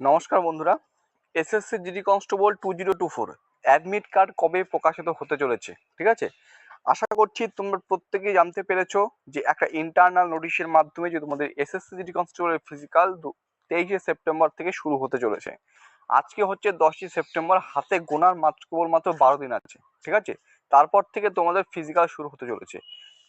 নমস্কার বন্ধুরা, SSC GD constable 2024 admit card কবে প্রকাশিত হতে চলেছে? ঠিক আছে, আশা করছি তোমরা প্রত্যেকেই জানতে পেরেছো যে একটা ইন্টারনাল নোটিশের মাধ্যমে যে তোমাদের এসএসসি জিডি কনস্টেবলের ফিজিক্যাল 23শে সেপ্টেম্বর থেকে শুরু হতে চলেছে। আজকে হচ্ছে 10ই সেপ্টেম্বর, হাতে গোনার কেবলমাত্র 12 দিন আছে। ঠিক আছে, তারপর থেকে তোমাদের ফিজিক্যাল শুরু হতে চলেছে।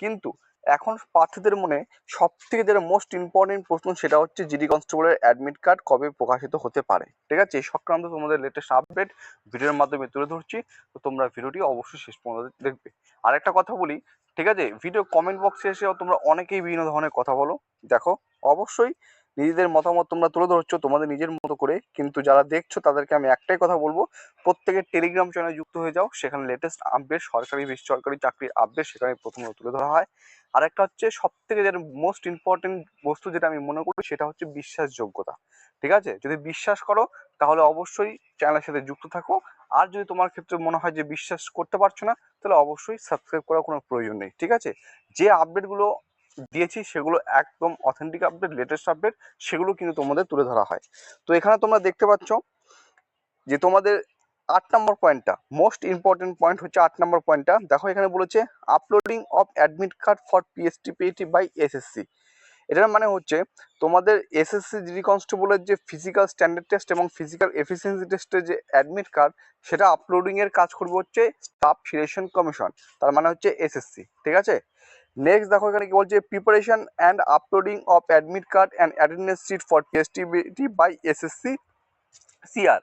কিন্তু এখন প্রার্থীদের মনে সব থেকে যেটা মোস্ট ইম্পর্টেন্ট প্রশ্ন, সেটা হচ্ছে জিডি কনস্টেবলের অ্যাডমিট কার্ড কবে প্রকাশিত হতে পারে। ঠিক আছে, এই সংক্রান্ত তোমাদের লেটেস্ট আপডেট ভিডিওর মাধ্যমে তুলে ধরছি, তো তোমরা ভিডিওটি অবশ্যই শেষ পর্যন্ত দেখবে। আর একটা কথা বলি, ঠিক আছে, ভিডিও কমেন্ট বক্সে এসেও তোমরা অনেকেই বিভিন্ন ধরনের কথা বলো। দেখো, অবশ্যই নিজেদের মতামত তোমরা তুলে ধরছো তোমাদের নিজের মতো করে, কিন্তু যারা দেখছো তাদেরকে আমি একটাই কথা বলবো, প্রত্যেকের টেলিগ্রাম চ্যানেলে যুক্ত হয়ে যাও। সেখানে লেটেস্ট আপডেট, সরকারি বেসরকারি চাকরির আপডেট সেখানে প্রথমে তুলে ধরা হয়। আর একটা হচ্ছে সব থেকে যেটা মোস্ট ইম্পর্টেন্ট বস্তু, যেটা আমি মনে করি, সেটা হচ্ছে বিশ্বাসযোগ্যতা। ঠিক আছে, যদি বিশ্বাস করো তাহলে অবশ্যই চ্যানেলের সাথে যুক্ত থাকো। আর যদি তোমার ক্ষেত্রে মনে হয় যে বিশ্বাস করতে পারছো না, তাহলে অবশ্যই সাবস্ক্রাইব করার কোনো প্রয়োজন নেই। ঠিক আছে, যে আপডেটগুলো দিয়েছি সেগুলো একদম অথেন্টিক আপডেট, লেটেস্ট আপডেট, সেগুলো কিন্তু তোমাদের তুলে ধরা হয়। তো এখানে তোমরা দেখতে পাচ্ছ যে তোমাদের 8 নম্বর পয়েন্টটা মোস্ট ইম্পর্টেন্ট পয়েন্ট হচ্ছে। 8 নম্বর পয়েন্টটা দেখো, এখানে বলেছে uploading of admit card for PSTPET by SSC. এটার মানে হচ্ছে তোমাদের এসএসসি জিডি কনস্টেবলের যে ফিজিক্যাল স্ট্যান্ডার্ড টেস্ট এবং ফিজিক্যাল এফিসিয়েন্সি টেস্টের যে অ্যাডমিট কার্ড, সেটা আপলোডিং এর কাজ করবে হচ্ছে স্টাফ সিলেকশন কমিশন, তার মানে হচ্ছে এসএসসি। ঠিক আছে, নেক্সট দেখো এখানে কি বলছে, preparation and uploading of admit card and attendance sheet for PSTPET by SSC CR.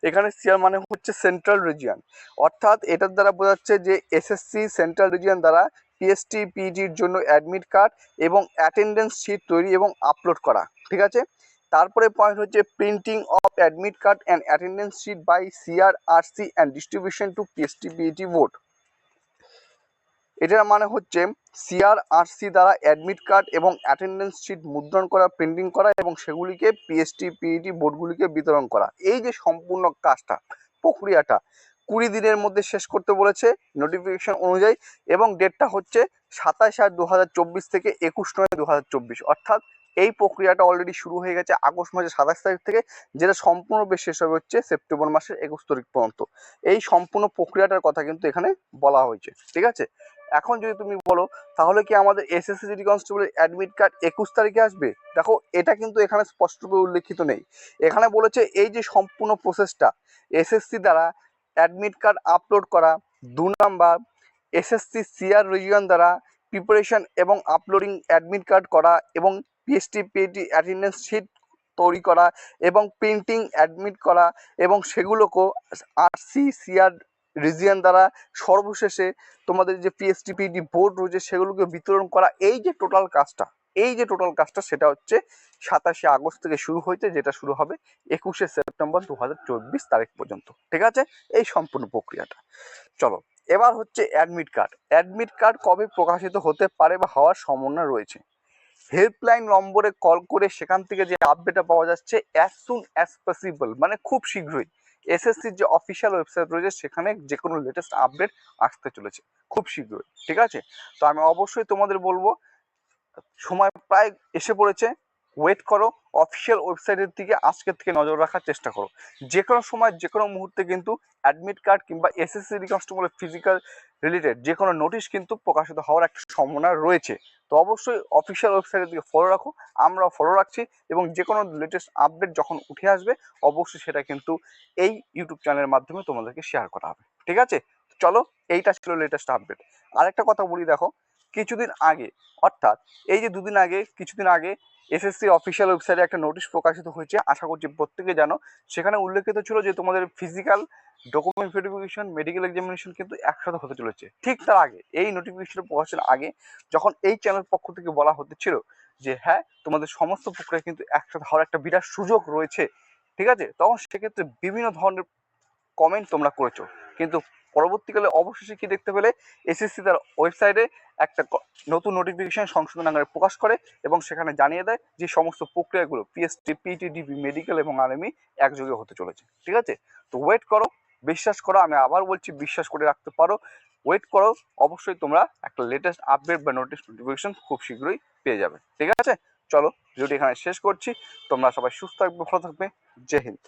এখানে সিআর মানে হচ্ছে সেন্ট্রাল রিজিয়ন, অর্থাৎ এটার দ্বারা বোঝাচ্ছে যে এসএসসি সেন্ট্রাল রিজিয়ন দ্বারা পিএসটি পিজির জন্য অ্যাডমিট কার্ড এবং অ্যাটেন্ডেন্স শিট তৈরি এবং আপলোড করা। ঠিক আছে, তারপরে পয়েন্ট হচ্ছে printing of admit card and attendance sheet by CRRC and distribution to PST PG board. এটার মানে হচ্ছে সিআরআরসি দ্বারা অ্যাডমিট কার্ড এবং অ্যাটেন্ডেন্স শিট মুদ্রণ করা, প্রিন্টিং করা এবং সেগুলিকে পিএসটি পিইটি বোর্ডগুলিকে বিতরণ করা। এই যে সম্পূর্ণ কাজটা, প্রক্রিয়াটা 20 দিনের মধ্যে শেষ করতে বলেছে নোটিফিকেশন অনুযায়ী, এবং ডেটটা হচ্ছে 27/8/2024 থেকে 21/9/2024। অর্থাৎ এই প্রক্রিয়াটা অলরেডি শুরু হয়ে গেছে আগস্ট মাসের 27 তারিখ থেকে, যেটা সম্পূর্ণভাবে শেষ হবে হচ্ছে সেপ্টেম্বর মাসের 21 তারিখ পর্যন্ত। এই সম্পূর্ণ প্রক্রিয়াটার কথা কিন্তু এখানে বলা হয়েছে। ঠিক আছে, এখন যদি তুমি বলো তাহলে কি আমাদের এসএসসি জিডি কনস্টেবলের অ্যাডমিট কার্ড 21 তারিখে আসবে, দেখো এটা কিন্তু এখানে স্পষ্টভাবে উল্লেখিত নেই। এখানে বলেছে এই যে সম্পূর্ণ প্রসেসটা এসএসসি দ্বারা অ্যাডমিট কার্ড আপলোড করা, 2 নাম্বার এসএসসি সিআর রিজিয়ন দ্বারা প্রিপারেশন এবং আপলোডিং অ্যাডমিট কার্ড করা এবং পিএসটি পিএটি অ্যাটেন্ডেন্স শিট তৈরি করা এবং প্রিন্টিং অ্যাডমিট করা এবং সেগুলোকেও আরসি সিআর রিজিয়ন দ্বারা সর্বশেষে তোমাদের যে পিএসটিপিডি বোর্ড রয়েছে সেগুলোকে বিতরণ করা। এই যে টোটাল কাজটা সেটা হচ্ছে 27শে আগস্ট থেকে শুরু হয়েছে, যেটা শুরু হবে 21শে সেপ্টেম্বর 2024 তারিখ পর্যন্ত। ঠিক আছে, এই সম্পূর্ণ প্রক্রিয়াটা। চলো, এবার হচ্ছে অ্যাডমিট কার্ড কবে প্রকাশিত হতে পারে বা হওয়ার সম্ভাবনা রয়েছে। হেল্পলাইন নম্বরে কল করে সেখান থেকে যে আপডেটটা পাওয়া যাচ্ছে, অ্যাজ সুন অ্যাজ পসিবল, মানে খুব শীঘ্রই এসএসসির যে অফিসিয়াল ওয়েবসাইট রয়েছে সেখানে যে কোনো লেটেস্ট আপডেট আসতে চলেছে খুব শীঘ্রই। ঠিক আছে, তো আমি অবশ্যই তোমাদের বলবো সময় প্রায় এসে পড়েছে, ওয়েট করো। অফিসিয়াল ওয়েবসাইটের দিকে আজকের থেকে নজর রাখার চেষ্টা করো। যে কোনো সময় যে কোনো মুহূর্তে কিন্তু অ্যাডমিট কার্ড কিংবা এসএসসি কনস্টেবলের ফিজিক্যাল রিলেটেড যে কোনো নোটিশ কিন্তু প্রকাশিত হওয়ার একটা সম্ভাবনা রয়েছে। তো অবশ্যই অফিসিয়াল ওয়েবসাইটের দিকে ফলো রাখো, আমরাও ফলো রাখছি, এবং যে কোনো লেটেস্ট আপডেট যখন উঠে আসবে অবশ্যই সেটা কিন্তু এই ইউটিউব চ্যানেলের মাধ্যমে তোমাদেরকে শেয়ার করা হবে। ঠিক আছে, চলো, এইটা ছিল লেটেস্ট আপডেট। আরেকটা কথা বলি, দেখো কিছুদিন আগে, অর্থাৎ এই যে কিছুদিন আগে এসএসসি অফিসিয়াল ওয়েবসাইটে একটা নোটিশ প্রকাশিত হয়েছে, আশা করছি প্রত্যেকে জানো। সেখানে উল্লেখিত ছিল যে তোমাদের physical, document verification, medical examination কিন্তু একসাথে হতে চলেছে। ঠিক তার আগে, এই নোটিফিকেশন প্রকাশের আগে, যখন এই চ্যানেল পক্ষ থেকে বলা হতেছিল যে হ্যাঁ তোমাদের সমস্ত প্রক্রিয়া কিন্তু একসাথে হওয়ার একটা বিরাট সুযোগ রয়েছে, ঠিক আছে, তখন সেক্ষেত্রে বিভিন্ন ধরনের কমেন্ট তোমরা করেছো, কিন্তু পরবর্তীকালে অবশেষে কি দেখতে পেলে, এসএসসি তার ওয়েবসাইটে একটা নতুন নোটিফিকেশন সংশোধন আকারে প্রকাশ করে এবং সেখানে জানিয়ে দেয় যে সমস্ত প্রক্রিয়াগুলো পিএসটি পিটি ডিবি মেডিকেল এবং আর্মি একযোগে হতে চলেছে। ঠিক আছে, তো ওয়েট করো, বিশ্বাস করো, আমি আবার বলছি বিশ্বাস করে রাখতে পারো, ওয়েট করো, অবশ্যই তোমরা একটা লেটেস্ট আপডেট বা নোটিফিকেশন খুব শীঘ্রই পেয়ে যাবে। ঠিক আছে, চলো ভিডিওটি এখানে শেষ করছি। তোমরা সবাই সুস্থ থাকবে, ভালো থাকবে। জয় হিন্দ।